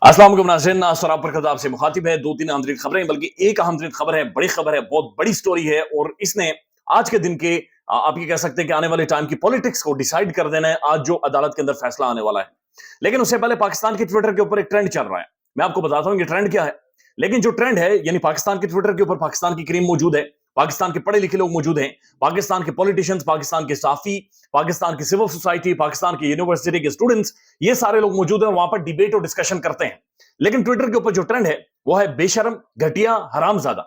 अस्सलाम वालेकुम नाज़रीन, सर आप पर आपसे मुखातिब है। दो तीन अहम तरीन खबरें, बल्कि एक अहम तरीन खबर है, बड़ी खबर है, बहुत बड़ी स्टोरी है और इसने आज के दिन के आप ये कह सकते हैं कि आने वाले टाइम की पॉलिटिक्स को डिसाइड कर देना है। आज जो अदालत के अंदर फैसला आने वाला है, लेकिन उससे पहले पाकिस्तान के ट्विटर के ऊपर एक ट्रेंड चल रहा है। मैं आपको बताता हूं ये ट्रेंड क्या है। लेकिन जो ट्रेंड है, यानी पाकिस्तान के ट्विटर के ऊपर पाकिस्तान की क्रीम मौजूद है, पाकिस्तान के पढ़े लिखे लोग मौजूद हैं, पाकिस्तान के पॉलिटिशियंस, पाकिस्तान के साफी, पाकिस्तान की सिविल सोसाइटी, पाकिस्तान की यूनिवर्सिटी के स्टूडेंट्स, ये सारे लोग मौजूद हैं और वहां पर डिबेट और डिस्कशन करते हैं। लेकिन ट्विटर के ऊपर जो ट्रेंड है वो है बेशरम घटिया हरामजादा।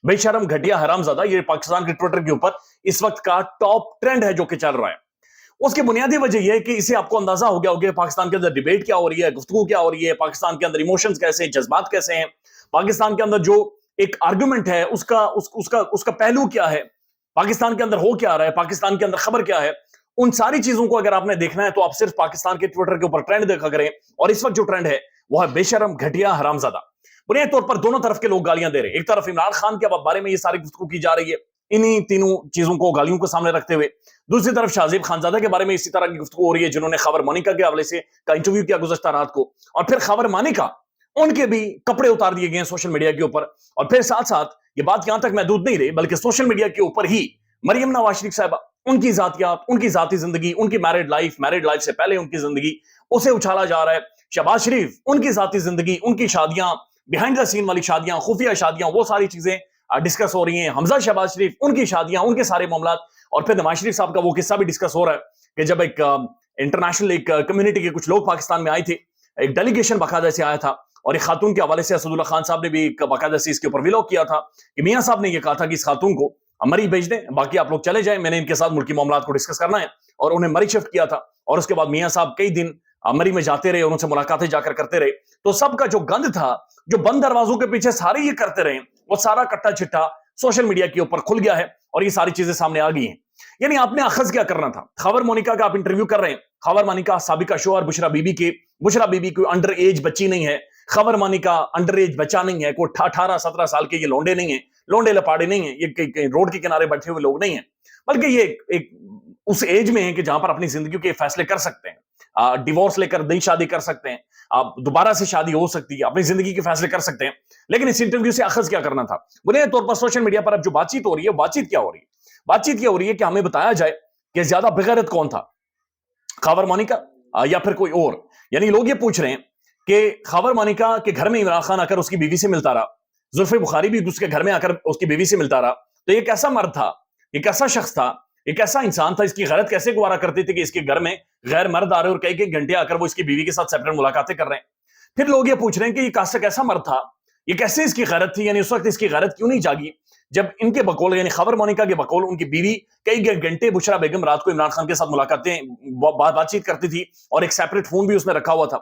बेशरम घटिया हरामजादा, ये पाकिस्तान के ट्विटर के ऊपर इस वक्त का टॉप ट्रेंड है जो कि चल रहा है। उसकी बुनियादी वजह यह है कि इसे आपको अंदाजा हो गया होगा पाकिस्तान के अंदर डिबेट क्या हो रही है, गुफ्तगू क्या हो रही है, पाकिस्तान के अंदर इमोशंस कैसे, जज्बात कैसे हैं, पाकिस्तान के अंदर जो एक आर्गुमेंट है उसका पहलू क्या है, पाकिस्तान के अंदर हो क्या रहा है, पाकिस्तान के अंदर खबर क्या है। उन सारी चीजों को अगर आपने देखना है तो आप सिर्फ पाकिस्तान के ट्विटर के ऊपर ट्रेंड देखा करें। और इस वक्त जो ट्रेंड है वो है बेशरम घटिया हरामजादा। बुनियादी तौर पर दोनों तरफ के लोग गालियां दे रहे हैं। एक तरफ इमरान खान के बारे में ये सारी गुफ्तगू की जा रही है, इन्हीं तीनों चीजों को, गालियों को सामने रखते हुए। दूसरी तरफ शाहजेब खानजादा के बारे में इसी तरह की गुफ्तगू हो रही है, जिन्होंने खबर मानिका के हवाले से का इंटरव्यू किया गुज़श्ता रात को, और फिर खबर मानिका उनके भी कपड़े उतार दिए गए हैं सोशल मीडिया के ऊपर। और फिर साथ साथ ये बात यहां तक महदूद नहीं रही, बल्कि सोशल मीडिया के ऊपर ही मरियम नवाज शरीफ साहबा, उनकी जातियात, उनकी जाती जिंदगी, उनकी मैरिड लाइफ से पहले उनकी जिंदगी, उसे उछाला जा रहा है। शहबाज शरीफ, उनकी जाती जिंदगी, उनकी शादियां, बिहाइंड द सीन वाली शादियां, खुफिया शादियां, वो सारी चीजें डिस्कस हो रही हैं। हमजा शहबाज शरीफ, उनकी शादियां, उनके सारे मामला। और फिर नवाज शरीफ साहब का वो किस्सा भी डिस्कस हो रहा है कि जब एक इंटरनेशनल एक कम्युनिटी के कुछ लोग पाकिस्तान में आए थे, एक डेलीगेशन बाकायदा से आया था, और एक खातून के हवाले से असदुल्ला खान साहब ने भी एक बाकायदा से इसके ऊपर व्लॉग किया था कि मियां साहब ने यह कहा था कि इस खातून को मरी भेज दें, बाकी आप लोग चले जाएं, मैंने इनके साथ मुल्की मामला को डिस्कस करना है। और उन्हें मरी शिफ्ट किया था। और उसके बाद मियां साहब कई दिन मरी में जाते रहे और उनसे मुलाकातें जाकर करते रहे। तो सबका जो गंद था, जो बंद दरवाजों के पीछे सारे ये करते रहे, वो सारा कट्टा चिट्ठा सोशल मीडिया के ऊपर खुल गया है और ये सारी चीजें सामने आ गई हैं। यानी आपने अखज क्या करना था, खबर मोनिका का आप इंटरव्यू कर रहे हैं। खबर मोनिका साबिका शोहर बुशरा बीबी कोई अंडर एज बच्ची नहीं है। खबर मानिका अंडर एज बच्चा नहीं है, कोई 18-17 साल के ये लोंडे नहीं है, लोंडे लपाड़े नहीं है, ये रोड के किनारे बैठे हुए लोग नहीं है, बल्कि ये एक उस एज में है कि जहां पर अपनी जिंदगी के फैसले कर सकते हैं। डिवोर्स लेकर नई शादी कर सकते हैं, आप दोबारा से शादी हो सकती है, अपनी जिंदगी के फैसले कर सकते हैं। लेकिन इस इंटरव्यू से अखज क्या करना था? बुनियादी तौर पर सोशल मीडिया पर अब जो बातचीत हो रही है, बातचीत क्या हो रही है? बातचीत क्या हो रही है कि हमें बताया जाए कि ज्यादा बेगैरत कौन था, खबर मानिका या फिर कोई और। यानी लोग ये पूछ रहे हैं कि खबर मानिका के घर में इमरान खान आकर उसकी बीवी से मिलता रहा, जुल्फे बुखारी भी उसके घर में आकर उसकी बीवी से मिलता रहा, तो ये कैसा मर्द था, ये कैसा शख्स था, ये कैसा इंसान था, इसकी गैरत कैसे गुवारा करते थे कि इसके घर में गैर मर्द आ रहे और कई कई घंटे आकर वो इसकी बीवी के साथ सेपरेट मुलाकातें कर रहे हैं। फिर लोग ये पूछ रहे हैं कि ये कैसा मर्द था, ये कैसे इसकी गैरत थी, यानी उस वक्त इसकी गैरत क्यों नहीं जागी जब इनके बकौल, यानी खबर मोनिका के बकौल, उनकी बीवी कई घंटे बुशरा बेगम रात को इमरान खान के साथ मुलाकातें बातचीत करती थी और एक सेपरेट फोन भी उसने रखा हुआ था।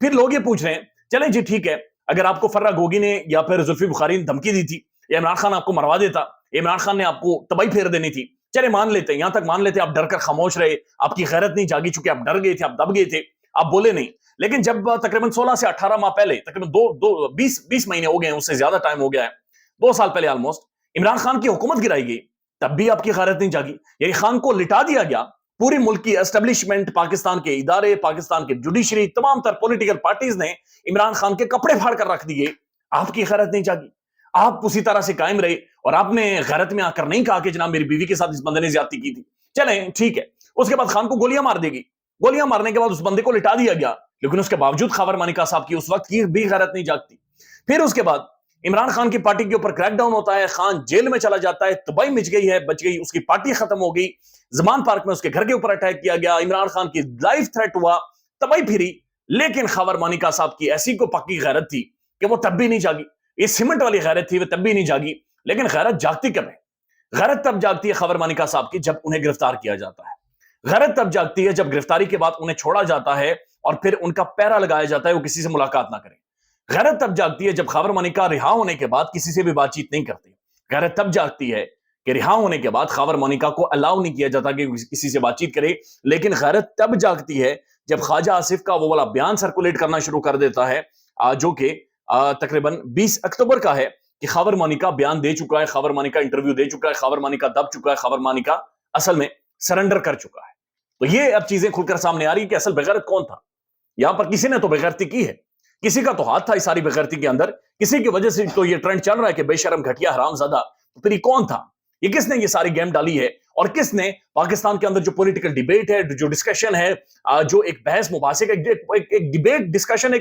फिर लोग ये पूछ रहे हैं, चलें जी ठीक है, अगर आपको फर्रा गोगी ने या फिर जुल्फी बुखारी ने धमकी दी थी, या इमरान खान आपको मरवा देता, इमरान खान ने आपको तबाही फेर देनी थी, चले मान लेते हैं, यहां तक मान लेते आप डर कर खामोश रहे, आपकी गैरत नहीं जागी चूंकि आप डर गए थे, आप दब गए थे, आप बोले नहीं। लेकिन जब तकरीबन 16 से 18 माह पहले, तकरीबन 20 महीने हो गए हैं, उससे ज्यादा टाइम हो गया है, 2 साल पहले ऑलमोस्ट इमरान खान की हुकूमत गिराई गई, तब भी आपकी गैरत नहीं जागी। यानी खान को लिटा दिया गया, पूरी मुल्क की एस्टेब्लिशमेंट, पाकिस्तान के इदारे, पाकिस्तान की जुडिशरी, तमाम तर पॉलिटिकल पार्टीज ने इमरान खान के कपड़े फाड़ कर रख दिए, आपकी गैरत नहीं जागी, आप उसी तरह से कायम रहे और आपने गैरत में आकर नहीं कहा कि जनाब मेरी बीवी के साथ इस बंदे ने ज्यादती की थी। चलें ठीक है, उसके बाद खान को गोलियां मार देगी, गोलियां मारने के बाद उस बंदे को लिटा दिया गया, लेकिन उसके बावजूद खबर मानिका साहब की उस वक्त की भी गैरत नहीं जागती। फिर उसके बाद इमरान खान की पार्टी के ऊपर क्रैकडाउन होता है, खान जेल में चला जाता है, तबाही मच गई है, बच गई, उसकी पार्टी खत्म हो गई, जमान पार्क में उसके घर के ऊपर अटैक किया गया, इमरान खान की लाइफ थ्रेट हुआ, तबाही फिरी। लेकिन खबर मानिका साहब की ऐसी को पक्की गैरत थी कि वो तब भी नहीं जागी, इस सीमेंट वाली गैरत थी, वो तब भी नहीं जागी। लेकिन गैरत जागती कब है? गैरत तब जागती है खबर मानिका साहब की जब उन्हें गिरफ्तार किया जाता है। गैरत तब जागती है जब गिरफ्तारी के बाद उन्हें छोड़ा जाता है और फिर उनका पैरा लगाया जाता है वो किसी से मुलाकात ना करें। गैरत तब जागती है जब खबर मोनिका रिहा होने के बाद किसी से भी बातचीत नहीं करती। गैरत तब जागती है कि रिहा होने के बाद खबर मोनिका को अलाउ नहीं किया जाता कि किसी से बातचीत करे। लेकिन गैरत तब जागती है जब ख्वाजा आसिफ का वो वाला बयान सर्कुलेट करना शुरू कर देता है, जो कि तकरीबन 20 अक्टूबर का है, कि खबर मोनिका बयान दे चुका है, खबर मोनिका इंटरव्यू दे चुका है, खबर मोनिका दब चुका है, खबर मोनिका असल में सरेंडर कर चुका है। तो ये अब चीजें खुलकर सामने आ रही है कि असल बेगैरत कौन था। यहां पर किसी ने तो बेगैरती की है, کسی کا تو ہاتھ تھا اس ساری بغیرتی کے اندر, کسی کی وجہ سے تو یہ ٹرینڈ چل رہا ہے کہ بے شرم گھٹیا حرام زادہ. تو پھر یہ کون تھا؟ یہ کس نے یہ ساری گیم ڈالی ہے, اور کس نے پاکستان کے اندر جو پولیٹیکل ڈیبیٹ ہے, جو ڈسکشن ہے, جو ایک بحث مباحثے کا ایک ڈیبیٹ ڈسکشن,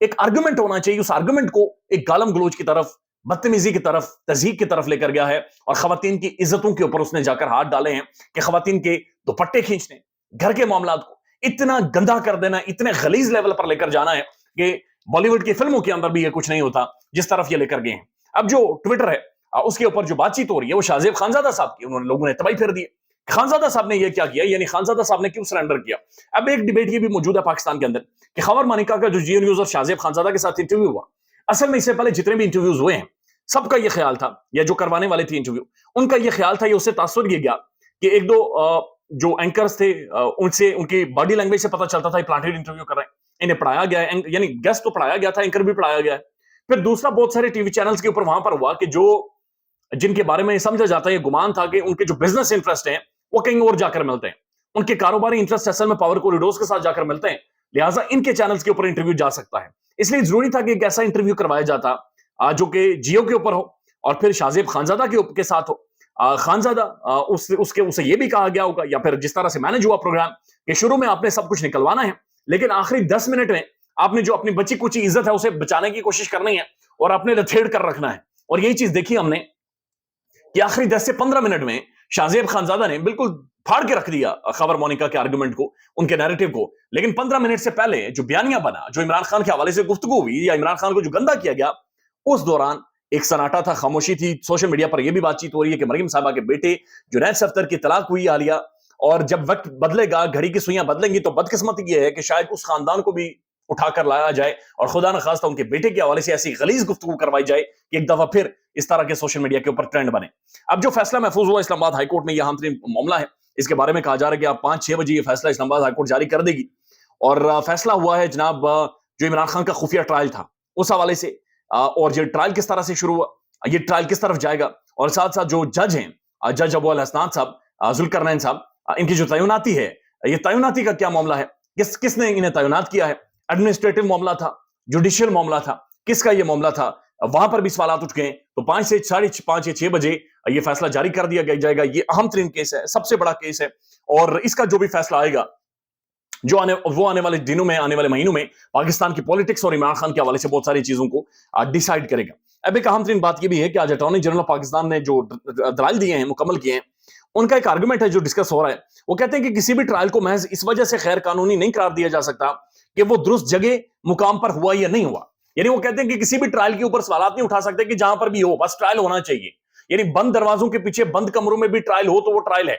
ایک آرگومنٹ ہونا چاہیے, اس آرگومنٹ کو ایک گالم گلوچ کی طرف, بدتمیزی کی طرف, تضحیک کی طرف لے کر گیا ہے, اور خواتین کی عزتوں کے اوپر اس نے جا کر ہاتھ ڈالے ہیں کہ خواتین کے دوپٹے کھینچنے, گھر کے معاملات کو اتنا گندا کر دینا, اتنے غلیظ لیول پر لے کر جانا ہے کہ بالی ووڈ کی فلموں کے اندر بھی یہ کچھ نہیں ہوتا جس طرف یہ لے کر گئے ہیں. اب جو ٹویٹر ہے اس کے اوپر جو بات چیت ہو رہی ہے وہ شاہ زیب خانزادہ صاحب کی, انہوں نے لوگوں نے تباہی پھیر دی. خانزادہ صاحب نے یہ کیا کیا, یعنی خانزادہ صاحب نے کیوں سرنڈر کیا؟ اب ایک ڈیبیٹ یہ بھی موجود ہے پاکستان کے اندر کہ خبر مانیکا کا جو جیو نیوز اور شاہ زیب خانزادہ کے ساتھ انٹرویو ہوا, اصل میں اس سے پہلے جتنے بھی انٹرویوز ہوئے ہیں سب کا یہ خیال تھا, یا جو کروانے والے تھے انٹرویو ان کا یہ خیال تھا, یہ اس سے تاثر یہ گیا کہ ایک دو جو اینکرز تھے ان سے, ان کی باڈی لینگویج سے پتہ چلتا تھا یہ پلانٹیڈ انٹرویو کر رہے ہیں, انہیں پڑھایا گیا ہے, یعنی گیسٹ تو پڑھایا گیا تھا, اینکر بھی پڑھایا گیا ہے. پھر دوسرا بہت سارے ٹی وی چینلز کے اوپر وہاں پر ہوا کہ جو جن کے بارے میں سمجھا جاتا ہے, یہ گمان تھا کہ ان کے جو بزنس انٹرسٹ ہیں وہ کہیں اور جا کر ملتے ہیں, ان کے کاروباری انٹرسٹ اصل میں پاور کوریڈورز کے ساتھ جا کر ملتے ہیں, لہٰذا ان کے چینلز کے اوپر انٹرویو جا سکتا ہے. اس لیے ضروری تھا کہ ایک ایسا انٹرویو کروایا جاتا جو کہ جیو کے اوپر ہو اور پھر شاہ زیب خانزادہ کے ساتھ ہو. خانزادہ اسے یہ بھی کہا گیا ہوگا, یا پھر جس طرح سے مینج ہوا پروگرام کہ شروع میں آپ نے سب کچھ نکلوانا ہے, لیکن آخری 10 منٹ میں آپ نے جو اپنی بچی کچی عزت ہے اسے بچانے کی کوشش کرنی ہے اور آپ نے لتھیڑ کر رکھنا ہے. اور یہی چیز دیکھی ہم نے کہ آخری 10 سے 15 منٹ میں شاہ زیب خانزادہ نے بالکل پھاڑ کے رکھ دیا خبر مونیکا کے آرگومنٹ کو, ان کے نیریٹو کو. لیکن 15 منٹ سے پہلے جو بیانیہ بنا, جو عمران خان کے حوالے سے گفتگو ہوئی یا عمران خان کو جو گندا کیا گیا, اس دوران ایک سناٹا تھا, خاموشی تھی. سوشل میڈیا پر یہ بھی بات چیت ہو رہی ہے کہ مریم صاحبہ کے بیٹے جنید صفدر کی طلاق ہوئی حالیہ, اور جب وقت بدلے گا, گھڑی کی سوئیاں بدلیں گی, تو بدقسمتی یہ ہے کہ شاید اس خاندان کو بھی اٹھا کر لایا جائے اور خدا نخواستہ ان کے بیٹے کے حوالے سے ایسی غلیظ گفتگو کروائی جائے کہ ایک دفعہ پھر اس طرح کے سوشل میڈیا کے اوپر ٹرینڈ بنے. اب جو فیصلہ محفوظ ہوا اسلام آباد ہائی کورٹ میں, یہ اہم ترین معاملہ ہے. اس کے بارے میں کہا جا رہا ہے کہ آپ 5-6 بجے یہ فیصلہ اسلام آباد ہائی کورٹ جاری کر دے گی. اور فیصلہ ہوا ہے جناب جو عمران خان کا خفیہ ٹرائل تھا اس حوالے سے, اور یہ ٹرائل کس طرح سے شروع ہوا, یہ ٹرائل کس طرف جائے گا, اور ساتھ ساتھ جو جج ہیں, جج ابو الحسنات صاحب, ذوالقرنین صاحب, ان کی جو تعیناتی ہے, یہ تعیناتی کا کیا معاملہ ہے, کس نے انہیں تعینات کیا ہے, ایڈمنسٹریٹو معاملہ تھا, جوڈیشل معاملہ تھا, کس کا یہ معاملہ تھا, وہاں پر بھی سوالات اٹھ گئے. تو 5 سے 5:30 یا 6 بجے یہ فیصلہ جاری کر دیا جائے گا. یہ اہم ترین کیس ہے, سب سے بڑا کیس ہے, اور اس کا جو بھی فیصلہ آئے گا جو آنے والے دنوں میں, آنے والے مہینوں میں پاکستان کی پولیٹکس اور عمران خان کے حوالے سے بہت ساری چیزوں کو ڈیسائیڈ کرے گا. اب ایک اہم ترین بات یہ بھی ہے کہ آج اٹارنی جنرل آف پاکستان نے جو دلائل دیے ہیں, مکمل کیے ہیں, ان کا ایک آرگومنٹ ہے جو ڈسکس ہو رہا ہے. وہ کہتے ہیں کہ کسی بھی ٹرائل کو محض اس وجہ سے غیر قانونی نہیں قرار دیا جا سکتا کہ وہ درست جگہ مقام پر ہوا یا نہیں ہوا. یعنی وہ کہتے ہیں کہ کسی بھی ٹرائل کے اوپر سوالات نہیں اٹھا سکتے کہ جہاں پر بھی ہو, بس ٹرائل ہونا چاہیے. یعنی بند دروازوں کے پیچھے بند کمروں میں بھی ٹرائل ہو تو وہ ٹرائل ہے,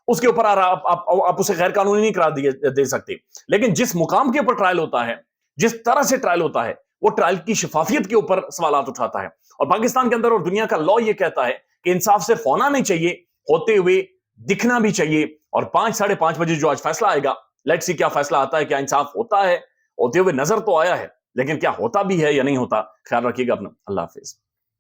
اس کے اوپر آپ اسے غیر قانونی نہیں قرار دے سکتے. لیکن جس مقام کے اوپر ٹرائل ہوتا ہے, جس طرح سے ٹرائل ہوتا ہے, وہ ٹرائل کی شفافیت کے اوپر سوالات اٹھاتا ہے. اور پاکستان کے اندر اور دنیا کا لا یہ کہتا ہے کہ انصاف صرف ہونا نہیں چاہیے, ہوتے ہوئے دکھنا بھی چاہیے. اور 5-5:30 بجے جو آج فیصلہ آئے گا, لیٹ سی کیا فیصلہ آتا ہے, کیا انصاف ہوتا ہے, ہوتے ہوئے نظر تو آیا ہے, لیکن کیا ہوتا بھی ہے یا نہیں ہوتا. خیال رکھیے گا اپنا. اللہ حافظ.